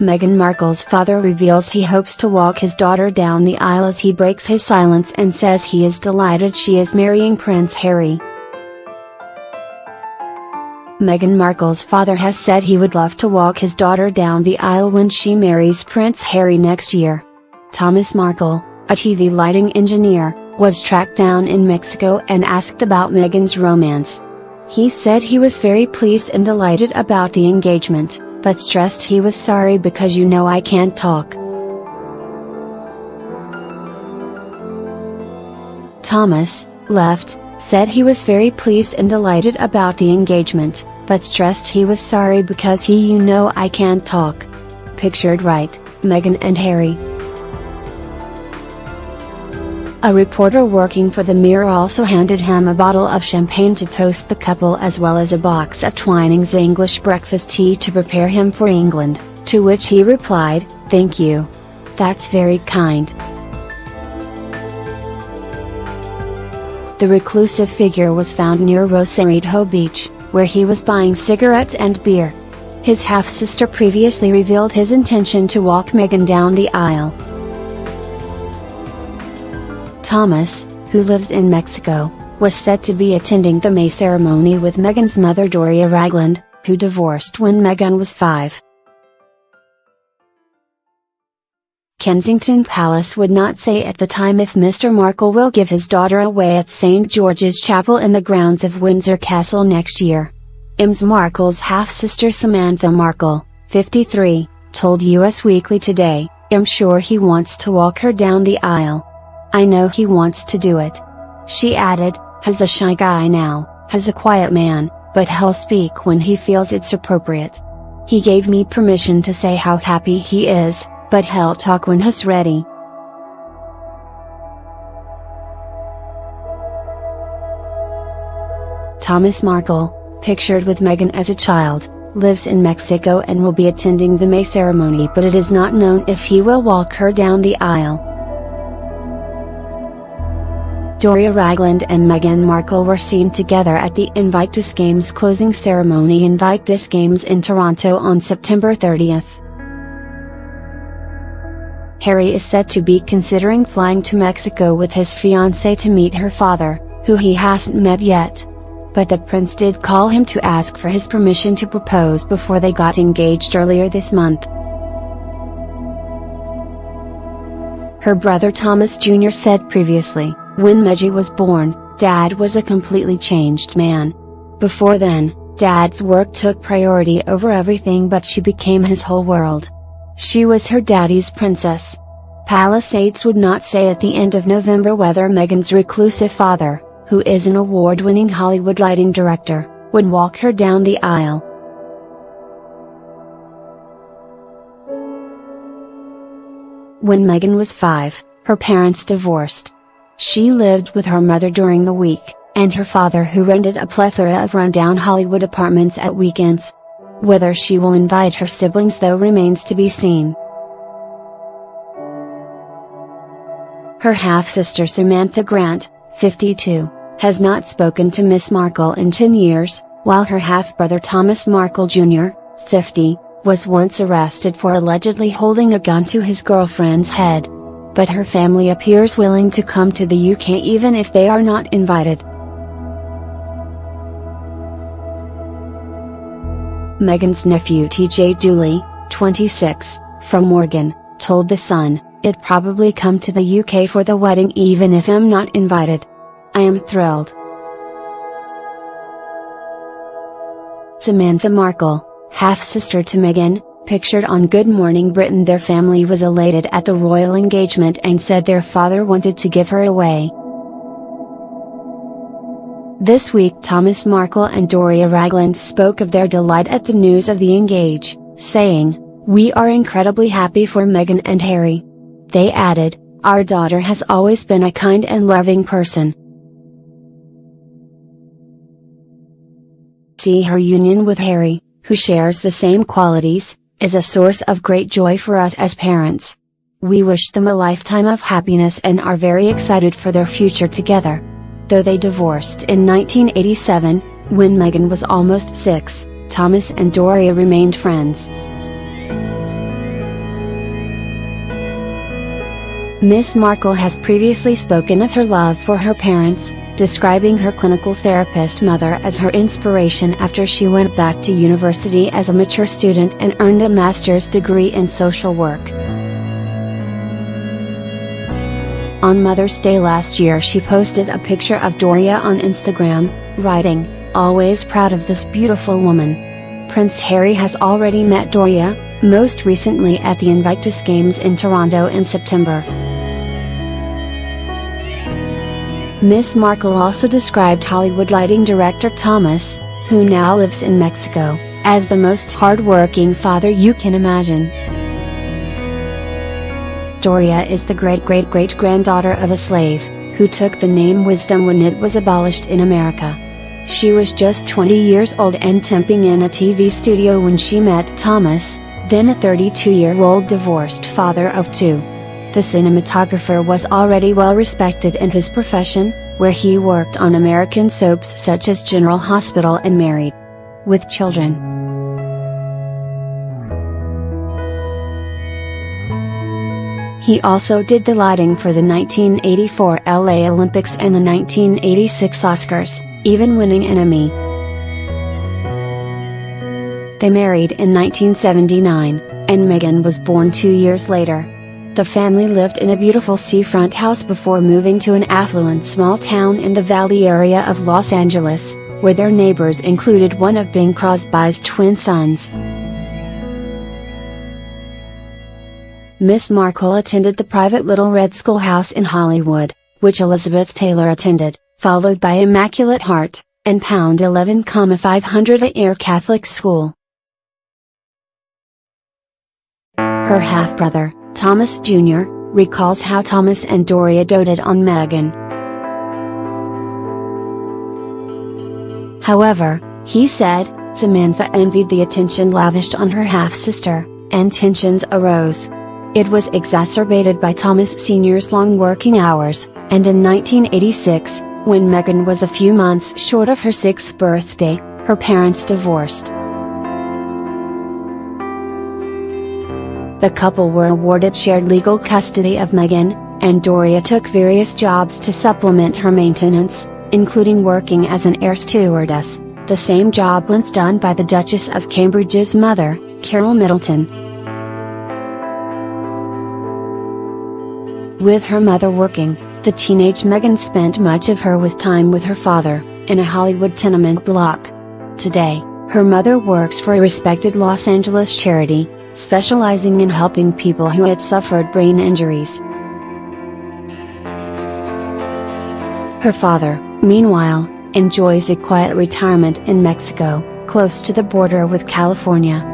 Meghan Markle's father reveals he hopes to walk his daughter down the aisle as he breaks his silence and says he is delighted she is marrying Prince Harry. Meghan Markle's father has said he would love to walk his daughter down the aisle when she marries Prince Harry next year. Thomas Markle, a TV lighting engineer, was tracked down in Mexico and asked about Meghan's romance. He said he was very pleased and delighted about the engagement, but stressed he was sorry because I can't talk. Thomas, left, said he was very pleased and delighted about the engagement, but stressed he was sorry because I can't talk. Pictured right, Meghan and Harry. A reporter working for the Mirror also handed him a bottle of champagne to toast the couple as well as a box of Twinings English breakfast tea to prepare him for England, to which he replied, "Thank you. That's very kind." The reclusive figure was found near Rosarito Beach, where he was buying cigarettes and beer. His half-sister previously revealed his intention to walk Meghan down the aisle. Thomas, who lives in Mexico, was said to be attending the May ceremony with Meghan's mother Doria Ragland, who divorced when Meghan was 5. Kensington Palace would not say at the time if Mr. Markle will give his daughter away at St. George's Chapel in the grounds of Windsor Castle next year. Ms. Markle's half-sister Samantha Markle, 53, told Us Weekly Today, "I'm sure he wants to walk her down the aisle. I know he wants to do it." She added, "He's a shy guy now, he's a quiet man, but he'll speak when he feels it's appropriate. He gave me permission to say how happy he is, but he'll talk when he's ready." Thomas Markle, pictured with Meghan as a child, lives in Mexico and will be attending the May ceremony, but it is not known if he will walk her down the aisle. Doria Ragland and Meghan Markle were seen together at the Invictus Games closing ceremony Invictus Games in Toronto on September 30th. Harry is said to be considering flying to Mexico with his fiancée to meet her father, who he hasn't met yet. But the prince did call him to ask for his permission to propose before they got engaged earlier this month. Her brother Thomas Jr. said previously, "When Meghan was born, Dad was a completely changed man. Before then, Dad's work took priority over everything, but she became his whole world. She was her daddy's princess." Palisades would not say at the end of November whether Meghan's reclusive father, who is an award-winning Hollywood lighting director, would walk her down the aisle. When Meghan was 5, her parents divorced. She lived with her mother during the week, and her father, who rented a plethora of rundown Hollywood apartments at weekends. Whether she will invite her siblings though remains to be seen. Her half-sister Samantha Grant, 52, has not spoken to Miss Markle in 10 years, while her half-brother Thomas Markle Jr., 50, was once arrested for allegedly holding a gun to his girlfriend's head. But her family appears willing to come to the UK even if they are not invited. Meghan's nephew TJ Dooley, 26, from Morgan, told The Sun, "I'd probably come to the UK for the wedding even if I'm not invited. I am thrilled." Samantha Markle, half-sister to Meghan, pictured on Good Morning Britain, their family was elated at the royal engagement and said their father wanted to give her away. This week Thomas Markle and Doria Ragland spoke of their delight at the news of the engage, saying, "We are incredibly happy for Meghan and Harry." They added, "Our daughter has always been a kind and loving person. See her union with Harry, who shares the same qualities, is a source of great joy for us as parents. We wish them a lifetime of happiness and are very excited for their future together." Though they divorced in 1987, when Meghan was almost 6, Thomas and Doria remained friends. Miss Markle has previously spoken of her love for her parents, describing her clinical therapist mother as her inspiration after she went back to university as a mature student and earned a master's degree in social work. On Mother's Day last year, she posted a picture of Doria on Instagram, writing, "Always proud of this beautiful woman." Prince Harry has already met Doria, most recently at the Invictus Games in Toronto in September. Miss Markle also described Hollywood lighting director Thomas, who now lives in Mexico, as the most hard-working father you can imagine. Doria is the great-great-great-granddaughter of a slave, who took the name Wisdom when it was abolished in America. She was just 20 years old and temping in a TV studio when she met Thomas, then a 32-year-old divorced father of two. The cinematographer was already well respected in his profession, where he worked on American soaps such as General Hospital and Married with Children. He also did the lighting for the 1984 LA Olympics and the 1986 Oscars, even winning an Emmy. They married in 1979, and Meghan was born 2 years later. The family lived in a beautiful seafront house before moving to an affluent small town in the Valley area of Los Angeles, where their neighbors included one of Bing Crosby's twin sons. Miss Markle attended the private Little Red Schoolhouse in Hollywood, which Elizabeth Taylor attended, followed by Immaculate Heart, and Pound 11,500 Air Catholic School. Her half-brother, Thomas Jr., recalls how Thomas and Doria doted on Meghan. However, he said, Samantha envied the attention lavished on her half-sister, and tensions arose. It was exacerbated by Thomas Sr.'s long working hours, and in 1986, when Meghan was a few months short of her 6th birthday, her parents divorced. The couple were awarded shared legal custody of Meghan, and Doria took various jobs to supplement her maintenance, including working as an air stewardess, the same job once done by the Duchess of Cambridge's mother, Carol Middleton. With her mother working, the teenage Meghan spent much of her time with her father, in a Hollywood tenement block. Today, her mother works for a respected Los Angeles charity, specializing in helping people who had suffered brain injuries. Her father, meanwhile, enjoys a quiet retirement in Mexico, close to the border with California.